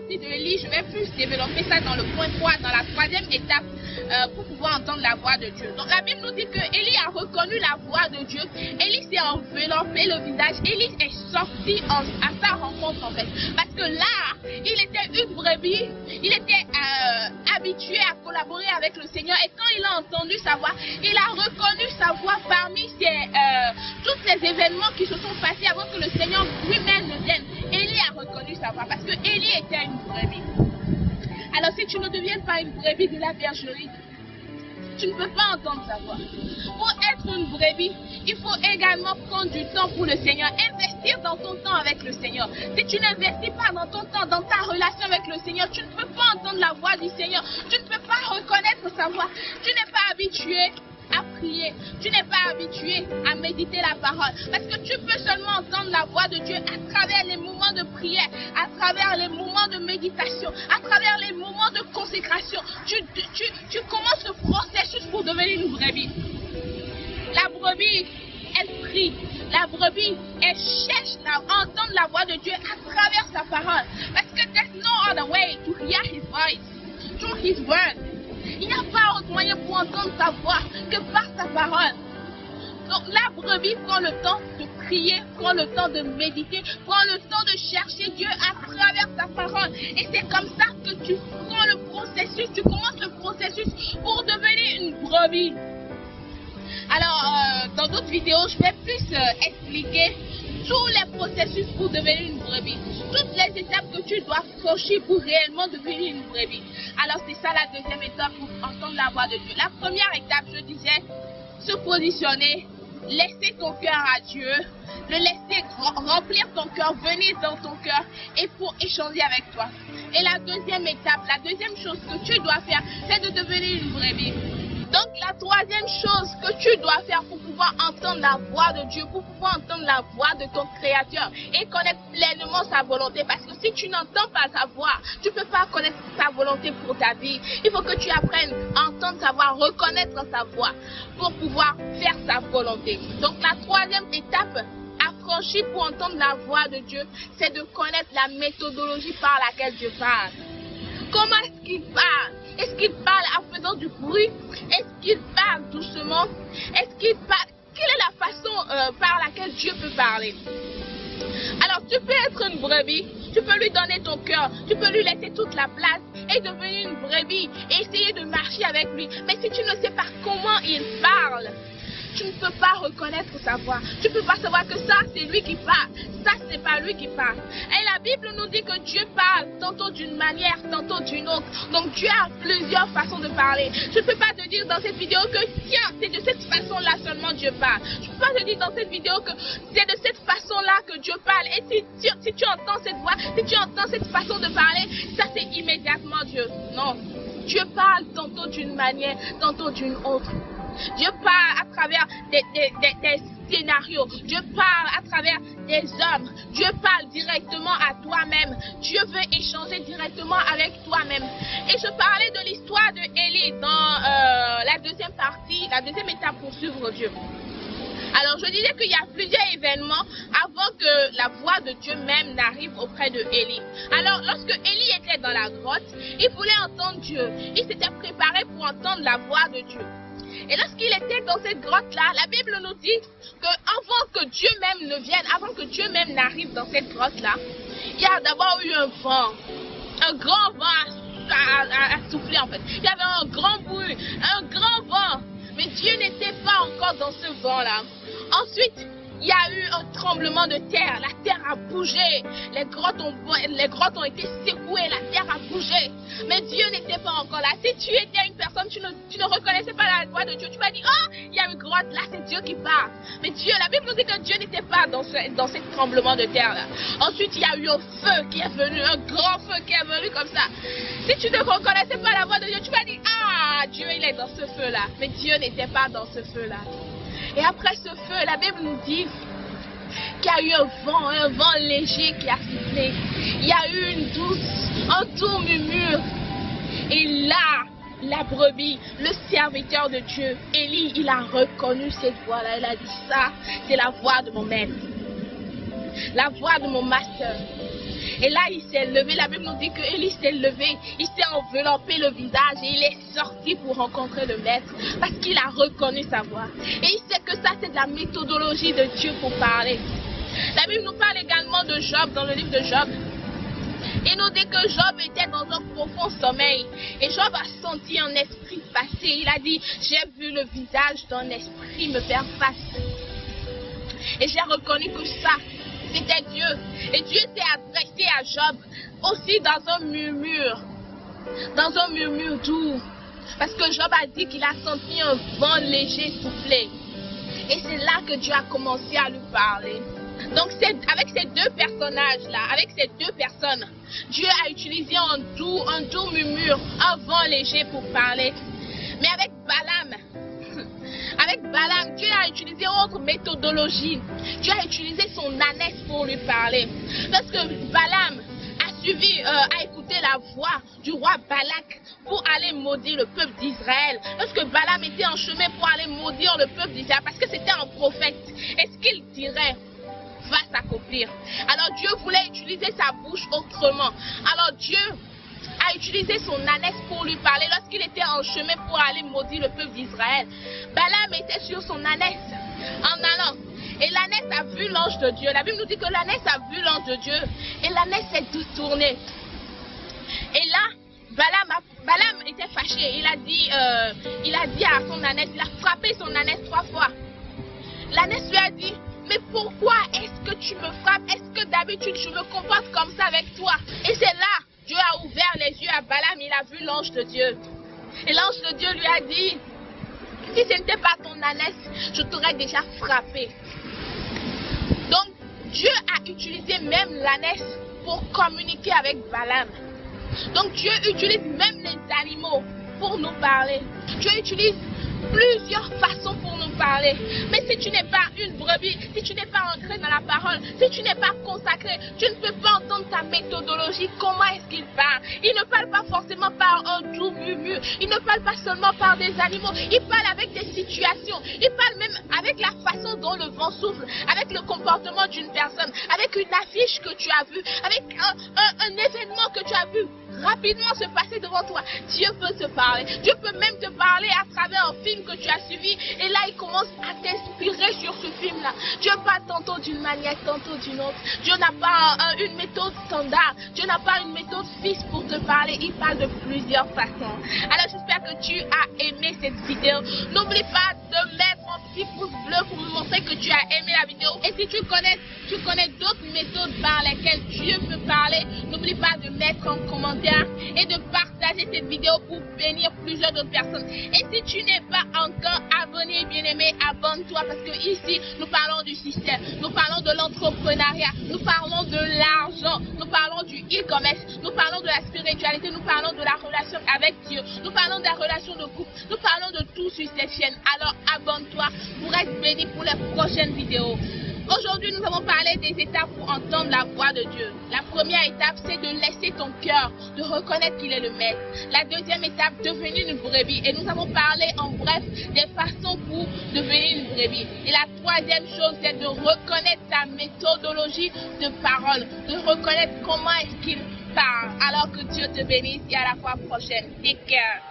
partie de Élie, je vais plus développer ça dans le point 3, dans la troisième étape, pour pouvoir entendre la voix de Dieu. Donc la Bible nous dit que Élie a reconnu la voix de Dieu. Élie s'est enveloppé le visage. Élie est sorti à sa rencontre en fait. Parce que là, il était une brebis. Il était habitué à collaborer avec le Seigneur. Et quand il a entendu sa voix, il a reconnu sa voix parmi tous les événements qui se sont passés avant que le Seigneur lui-même ne vienne. Élie a reconnu sa voix parce que Élie était une brebis. Alors si tu ne deviens pas une brebis de la bergerie, tu ne peux pas entendre sa voix. Pour être une brebis, il faut également prendre du temps pour le Seigneur, investir dans ton temps avec le Seigneur. Si tu n'investis pas dans ton temps, dans ta relation avec le Seigneur, tu ne peux pas entendre la voix du Seigneur. Tu ne peux pas reconnaître sa voix. Tu n'es pas habitué à prier. Tu n'es pas habitué à méditer la parole. Parce que tu peux seulement entendre la voix de Dieu à travers les moments de prière, à travers les moments de méditation, à travers les moments de consécration. Tu commences le processus pour devenir une brebis. La brebis, elle prie. La brebis, elle cherche à entendre la voix de Dieu à travers sa parole. Parce que there's no other way to hear his voice, through his word. Il n'y a pas autre moyen pour entendre sa voix que par sa parole. Donc la brebis prend le temps de prier, prend le temps de méditer, prend le temps de chercher Dieu à travers sa parole. Et c'est comme ça que tu prends le processus, tu commences le processus pour devenir une brebis. Alors, dans d'autres vidéos, je vais plus expliquer tous les processus pour devenir une brebis. Toutes les étapes que tu dois franchir pour réellement devenir une brebis. Alors, c'est ça la deuxième étape pour entendre la voix de Dieu. La première étape, je disais, se positionner, laisser ton cœur à Dieu, le laisser remplir ton cœur, venir dans ton cœur et pour échanger avec toi. Et la deuxième étape, la deuxième chose que tu dois faire, c'est de devenir une brebis. Donc la troisième chose que tu dois faire pour pouvoir entendre la voix de Dieu, pour pouvoir entendre la voix de ton Créateur et connaître pleinement sa volonté, parce que si tu n'entends pas sa voix, tu ne peux pas connaître sa volonté pour ta vie. Il faut que tu apprennes à entendre sa voix, reconnaître sa voix pour pouvoir faire sa volonté. Donc la troisième étape à franchir pour entendre la voix de Dieu, c'est de connaître la méthodologie par laquelle Dieu parle. Comment est-ce qu'il parle? Est-ce qu'il parle en faisant du bruit? Est-ce qu'il parle doucement? Est-ce qu'il parle? Quelle est la façon par laquelle Dieu peut parler? Alors tu peux être une brebis, tu peux lui donner ton cœur, tu peux lui laisser toute la place et devenir une brebis et essayer de marcher avec lui. Mais si tu ne sais pas comment il parle, tu ne peux pas reconnaître sa voix. Tu ne peux pas savoir que ça, c'est lui qui parle. Ça, c'est pas lui qui parle. Et la Bible nous dit que Dieu parle tantôt d'une manière, tantôt d'une autre. Donc Dieu a plusieurs façons de parler. Je ne peux pas te dire dans cette vidéo que tiens, c'est de cette façon-là seulement Dieu parle. Je ne peux pas te dire dans cette vidéo que c'est de cette façon-là que Dieu parle. Et si tu entends cette voix, si tu entends cette façon de parler, ça c'est immédiatement Dieu. Non. Dieu parle tantôt d'une manière, tantôt d'une autre. Dieu parle à travers des scénarios. Dieu parle à travers des hommes. Dieu parle directement à toi-même. Dieu veut échanger directement avec toi-même. Et je parlais de l'histoire de Élie dans la deuxième partie, la deuxième étape pour suivre Dieu. Alors je disais qu'il y a plusieurs événements avant que la voix de Dieu même n'arrive auprès de Élie. Alors lorsque Élie était dans la grotte, il voulait entendre Dieu. Il s'était préparé pour entendre la voix de Dieu. Et lorsqu'il était dans cette grotte-là, la Bible nous dit qu'avant que Dieu même ne vienne, avant que Dieu même n'arrive dans cette grotte-là, il y a d'abord eu un vent, un grand vent à souffler en fait. Il y avait un grand bruit, un grand vent, mais Dieu n'était pas encore dans ce vent-là. Ensuite, il y a eu un tremblement de terre, la terre a bougé, les grottes ont été secouées, la terre a bougé, mais Dieu n'était pas encore là. Si tu étais une personne, tu ne reconnaissais pas la voix de Dieu, tu vas dire, oh, il y a une grotte, là c'est Dieu qui parle. Mais Dieu, la Bible nous dit que Dieu n'était pas dans ce tremblement de terre là. Ensuite, il y a eu un feu qui est venu, un grand feu qui est venu comme ça. Si tu ne reconnaissais pas la voix de Dieu, tu vas dire, ah, Dieu il est dans ce feu là, mais Dieu n'était pas dans ce feu là. Et après ce feu, la Bible nous dit qu'il y a eu un vent léger qui a soufflé. Il y a eu un doux murmure. Et là, la brebis, le serviteur de Dieu, Élie, il a reconnu cette voix-là. Il a dit ça, c'est la voix de mon maître. La voix de mon master. Et là, il s'est levé. La Bible nous dit que Élie s'est levé. Il s'est enveloppé le visage et il est sorti pour rencontrer le maître parce qu'il a reconnu sa voix. Et il sait que ça, c'est de la méthodologie de Dieu pour parler. La Bible nous parle également de Job dans le livre de Job. Il nous dit que Job était dans un profond sommeil. Et Job a senti un esprit passer. Il a dit, j'ai vu le visage d'un esprit me faire face. Et j'ai reconnu que ça, c'était Dieu. Et Dieu s'est adressé à Job aussi dans un murmure doux. Parce que Job a dit qu'il a senti un vent léger souffler. Et c'est là que Dieu a commencé à lui parler. Donc avec ces deux personnages-là, avec ces deux personnes, Dieu a utilisé un doux murmure, un vent léger pour parler. Mais avec Balaam, Dieu a utilisé autre méthodologie. Dieu a utilisé son ânesse pour lui parler. Lorsque Balaam a écouté la voix du roi Balak pour aller maudire le peuple d'Israël. Lorsque Balaam était en chemin pour aller maudire le peuple d'Israël, parce que c'était un prophète, est-ce qu'il dirait va s'accomplir? Alors Dieu voulait utiliser sa bouche autrement. Alors Dieu a utilisé son ânesse pour lui parler lorsqu'il était en chemin pour aller maudire le peuple d'Israël. Balaam était sur son ânesse en allant. Et l'ânesse a vu l'ange de Dieu. La Bible nous dit que l'ânesse a vu l'ange de Dieu. Et l'ânesse s'est détournée. Et là, Balaam était fâché. Il a dit à son ânesse, il a frappé son ânesse 3 fois. L'ânesse lui a dit, mais pourquoi est-ce que tu me frappes? Est-ce que d'habitude je me comporte comme ça avec toi? Et c'est là, Dieu a ouvert les yeux à Balaam, il a vu l'ange de Dieu. Et l'ange de Dieu lui a dit, si ce n'était pas ton ânesse, je t'aurais déjà frappé. Donc, Dieu a utilisé même l'ânesse pour communiquer avec Balaam. Donc, Dieu utilise même les animaux pour nous parler. Dieu utilise plusieurs façons pour nous parler. Mais si tu n'es pas une brebis, si tu n'es pas ancré dans la parole, si tu n'es pas consacré, tu ne peux pas entendre sa méthodologie. Comment est-ce qu'il parle? Il ne parle pas forcément par un doux murmure. Il ne parle pas seulement par des animaux. Il parle avec des situations. Il parle même avec la façon dont le vent souffle, avec le comportement d'une personne, avec une affiche que tu as vue, avec un événement que tu as vu rapidement se passer devant toi. Dieu peut te parler. Dieu peut même te parler à travers un film que tu as suivi. Et là, il commence à t'inspirer sur ce film-là. Dieu parle tantôt d'une manière, tantôt d'une autre. Dieu n'a pas une méthode standard. Dieu n'a pas une méthode fixe pour te parler. Il parle de plusieurs façons. Alors, j'espère que tu as aimé cette vidéo. N'oublie pas de mettre un petit pouce bleu pour me montrer que tu as aimé la vidéo. Et si tu connais d'autres méthodes par lesquelles Dieu peut parler, n'oublie pas de mettre en commentaire et de partager cette vidéo pour bénir plusieurs d'autres personnes. Et si tu n'es pas encore abonné, bien-aimé, abonne-toi parce que ici, nous parlons du système, nous parlons de l'entrepreneuriat, nous parlons de l'argent, nous parlons du e-commerce, nous parlons de la spiritualité, nous parlons de la relation avec Dieu, nous parlons de la relation de couple, nous parlons de tout sur cette chaîne. Alors abonne-toi pour être béni pour les prochaines vidéos. Aujourd'hui, nous avons parlé des étapes pour entendre la voix de Dieu. La première étape, c'est de laisser ton cœur, de reconnaître qu'il est le maître. La deuxième étape, devenir une brebis. Et nous avons parlé en bref des façons pour devenir une brebis. Et la troisième chose, c'est de reconnaître sa méthodologie de parole, de reconnaître comment est-ce qu'il parle. Alors que Dieu te bénisse et à la fois prochaine. Take care.